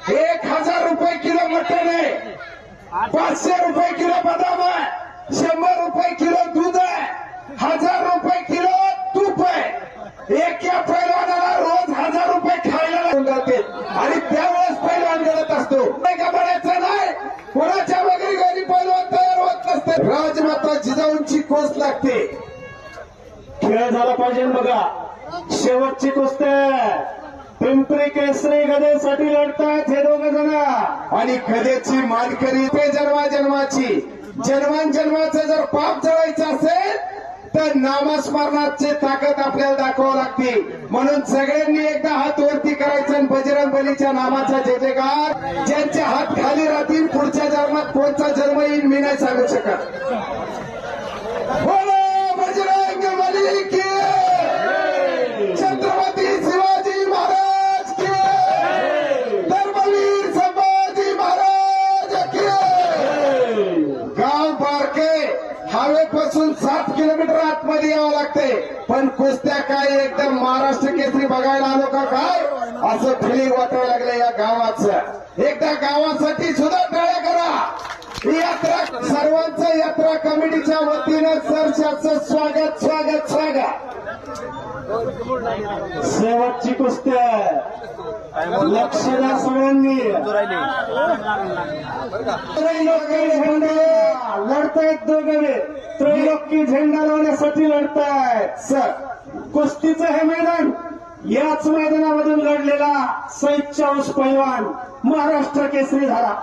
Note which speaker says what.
Speaker 1: 1000 रुपये किलो मटण आहे, 500 रुपये किलो बदाम आहे, 100 रुपये किलो दूध आहे, 1000 रुपये किलो तूप आहे। एका पैलवानाला रोज 1000 रुपये खायला जाते आणि त्यावेळेस पैलवान गळत असतो। का म्हणायचं नाही, कोणाच्या वगैरे घरी पैलवान तयार होत नसते। राजमाता जिजाऊंची कोस लागते।
Speaker 2: खेळ झाला पाहिजे बघा। शेवटची कुस्ती पिंपरी केसरी गदेसाठी लढतात हे दोघ जण
Speaker 1: आणि गदेची मानकरी ते जन्माची जन्मांजन्माचं जर पाप जळायचं असेल तर नामस्मरणाची ताकद आपल्याला दाखवावं लागते। म्हणून सगळ्यांनी एकदा हात वरती करायचं आणि बजरंग बलीच्या नामाचा जय जयकार। ज्यांचे हात खाली राहतील पुढच्या जन्मात कोणता जन्म येईल मी नाही सांगू शकत। बोलो बजरंग बली की, छत्रपती शिवाजी महाराज की, धर्मवीर संभाजी महाराज की। गाव बारके हवेपासून 7 किलोमीटर आतमध्ये यावं लागते, पण कुस्त्या काय एकदम महाराष्ट्र केसरी बघायला आलो का काय असं फिलिंग वाटायला लागलं या गावाचं। एकदा गावासाठी सुद्धा टाळ्या करा। ही यात्रा सर्वांचं यात्रा कमिटीच्या वतीनं सरशाचं स्वागत स्वागत स्वागत।
Speaker 2: शेवटची कुस्ती लक्ष द्या सगळ्यांनी। त्रैलोक्य झेंडा लढतायत दोघे, त्रैलोक्य झेंडा लावण्यासाठी लढतायत। सर कुस्तीचं हे मैदान याच मैदानामधून लढलेला सैद चाऊस पैलवान महाराष्ट्र केसरी झाला।